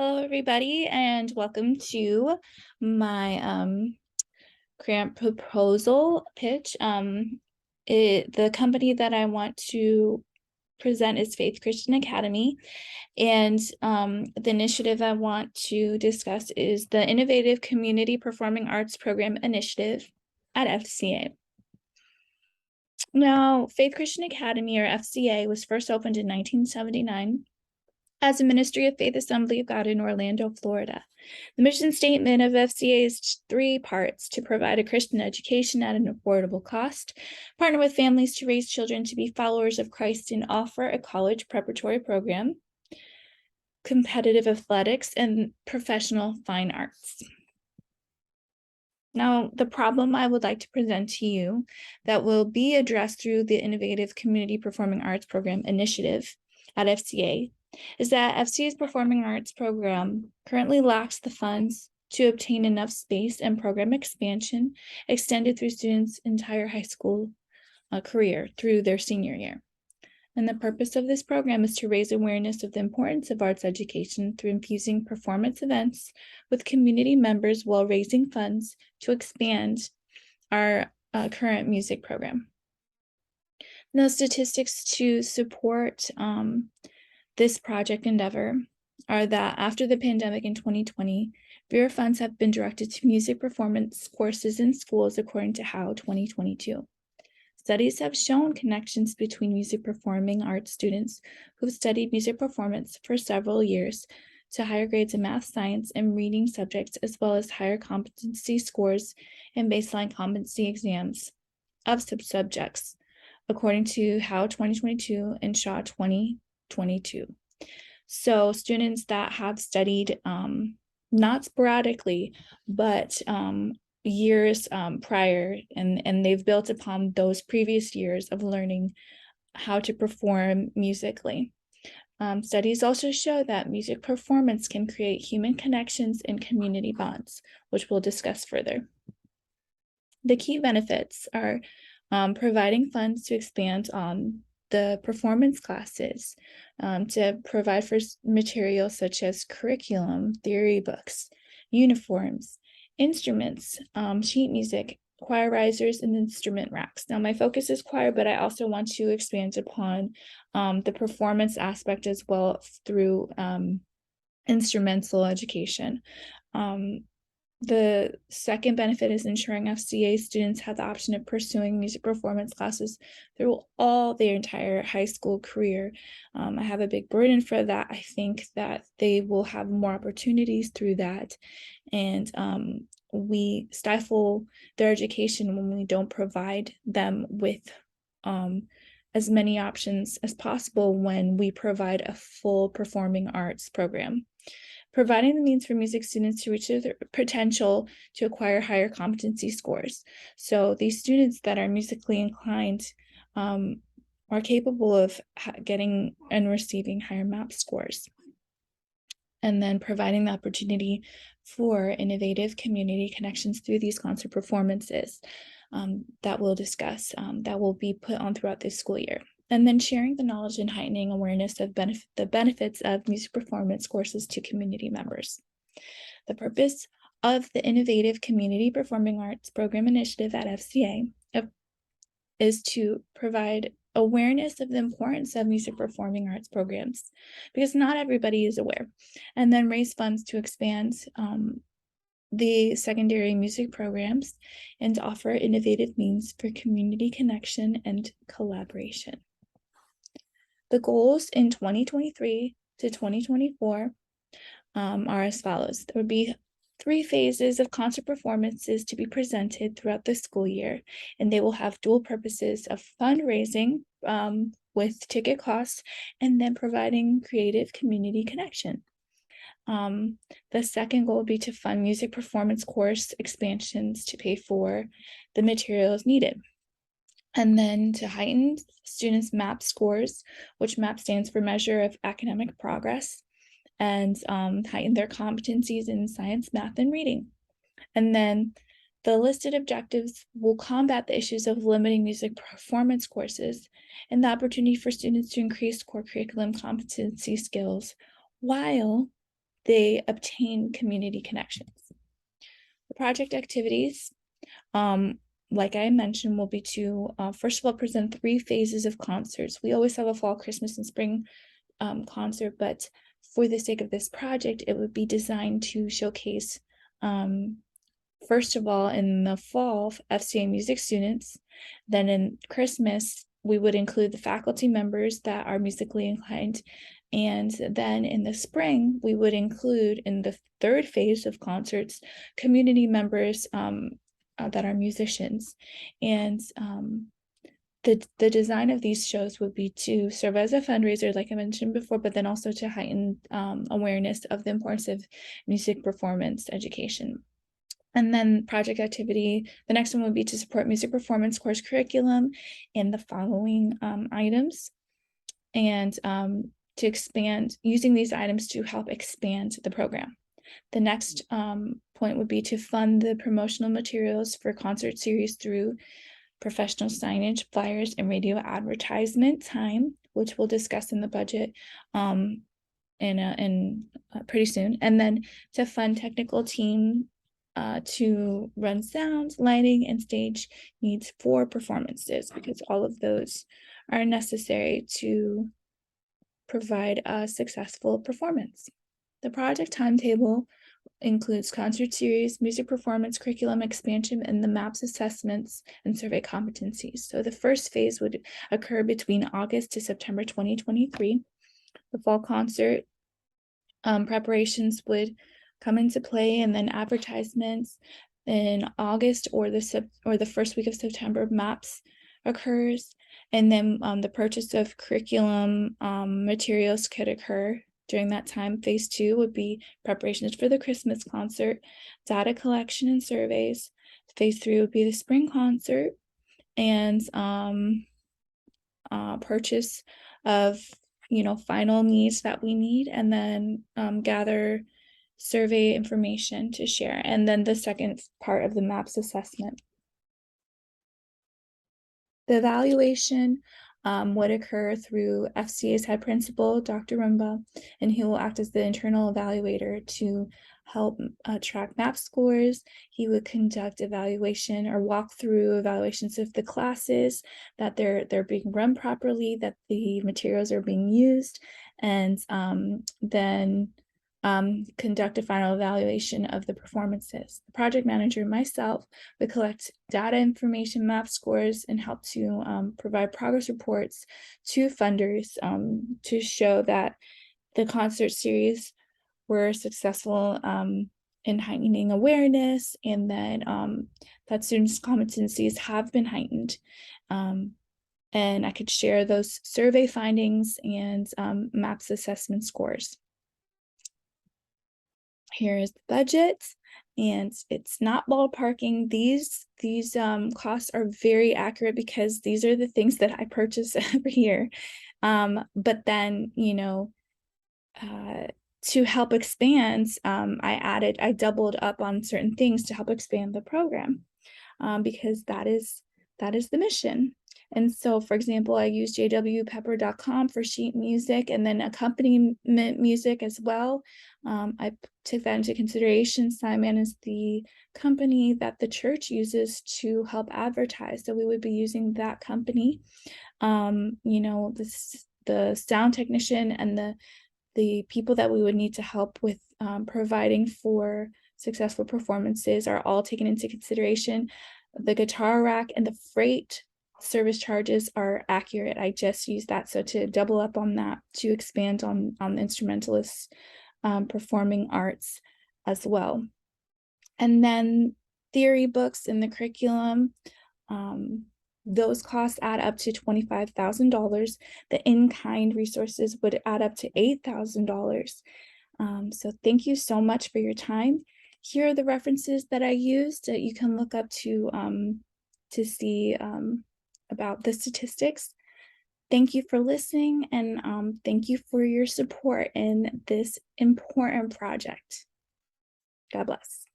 Hello, everybody, and welcome to my grant proposal pitch. The company that I want to present is Faith Christian Academy, and the initiative I want to discuss is the Innovative Community Performing Arts Program Initiative at FCA. Now, Faith Christian Academy, or FCA, was first opened in 1979 as a Ministry of Faith Assembly of God in Orlando, Florida. The mission statement of FCA is three parts: to provide a Christian education at an affordable cost, partner with families to raise children to be followers of Christ, and offer a college preparatory program, competitive athletics, and professional fine arts. Now, the problem I would like to present to you that will be addressed through the Innovative Community Performing Arts Program Initiative at FCA is that FCA's Performing Arts Program currently lacks the funds to obtain enough space and program expansion extended through students' entire high school career through their senior year. And the purpose of this program is to raise awareness of the importance of arts education through infusing performance events with community members while raising funds to expand our current music program. Now, statistics to support this project endeavor are that after the pandemic in 2020, fewer funds have been directed to music performance courses in schools, according to How 2022. Studies have shown connections between music performing arts students who've studied music performance for several years to higher grades in math, science, and reading subjects, as well as higher competency scores and baseline competency exams of subjects, according to How 2022 and Shaw 2022. So students that have studied not sporadically, but years prior, and they've built upon those previous years of learning how to perform musically. Studies also show that music performance can create human connections and community bonds, which we'll discuss further. The key benefits are providing funds to expand on the performance classes, to provide for materials such as curriculum, theory books, uniforms, instruments, sheet music, choir risers, and instrument racks. Now, my focus is choir, but I also want to expand upon the performance aspect as well through instrumental education. The second benefit is ensuring FCA students have the option of pursuing music performance classes through all their entire high school career. I have a big burden for that. I think that they will have more opportunities through that. And we stifle their education when we don't provide them with as many options as possible when we provide a full performing arts program. Providing the means for music students to reach their potential to acquire higher competency scores. So these students that are musically inclined are capable of getting and receiving higher MAP scores. And then providing the opportunity for innovative community connections through these concert performances that we'll discuss, that will be put on throughout this school year. And then sharing the knowledge and heightening awareness of the benefits of music performance courses to community members. The purpose of the Innovative Community Performing Arts Program Initiative at FCA is to provide awareness of the importance of music performing arts programs, because not everybody is aware, and then raise funds to expand the secondary music programs and offer innovative means for community connection and collaboration. The goals in 2023 to 2024 are as follows. There would be 3 phases of concert performances to be presented throughout the school year, and they will have dual purposes of fundraising with ticket costs and then providing creative community connection. The second goal would be to fund music performance course expansions to pay for the materials needed. And then to heighten students' MAP scores, which MAP stands for Measure of Academic Progress, and heighten their competencies in science, math, and reading. And then the listed objectives will combat the issues of limiting music performance courses and the opportunity for students to increase core curriculum competency skills while they obtain community connections. The project activities, like I mentioned, will be to, first of all, present 3 phases of concerts. We always have a fall, Christmas, and spring concert, but for the sake of this project, it would be designed to showcase, first of all, in the fall, FCA music students. Then in Christmas, we would include the faculty members that are musically inclined. And then in the spring, we would include, in the 3rd phase of concerts, community members that are musicians. And the design of these shows would be to serve as a fundraiser, like I mentioned before, but then also to heighten awareness of the importance of music performance education. And then project activity, the next one would be to support music performance course curriculum in the following items, and to expand, using these items to help expand the program. The next point would be to fund the promotional materials for concert series through professional signage, flyers, and radio advertisement time, which we'll discuss in the budget pretty soon. And then to fund technical team to run sound, lighting, and stage needs for performances, because all of those are necessary to provide a successful performance. The project timetable includes concert series, music performance, curriculum expansion, and the MAPS assessments and survey competencies. So the first phase would occur between August to September 2023. The fall concert preparations would come into play, and then advertisements in August or the first week of September, MAPS occurs, and then the purchase of curriculum materials could occur during that time. Phase 2 would be preparations for the Christmas concert, data collection and surveys. Phase 3 would be the spring concert, and purchase of final needs that we need, and then gather survey information to share. And then the second part of the MAPS assessment. The evaluation would occur through FCA's head principal, Dr. Rumba, and he will act as the internal evaluator to help track MAP scores. He would conduct evaluation or walk through evaluations of the classes, that they're being run properly, that the materials are being used, and then conduct a final evaluation of the performances. The project manager, myself, would collect data information, MAP scores, and help to provide progress reports to funders to show that the concert series were successful in heightening awareness, and that students' competencies have been heightened. And I could share those survey findings and MAPS assessment scores. Here is the budget, and it's not ballparking. These costs are very accurate because these are the things that I purchase every year. But then, to help expand, I doubled up on certain things to help expand the program, because that is the mission. And so, for example, I use jwpepper.com for sheet music, and then accompaniment music as well. I took that into consideration. Simon is the company that the church uses to help advertise, so we would be using that company. The sound technician and the people that we would need to help with providing for successful performances are all taken into consideration. The guitar rack and the freight service charges are accurate. I just used that, so to double up on that, to expand on the instrumentalists performing arts as well. And then theory books in the curriculum, those costs add up to $25,000. The in-kind resources would add up to $8,000. So thank you so much for your time. Here are the references that I used that you can look up to see about the statistics. Thank you for listening, and thank you for your support in this important project. God bless.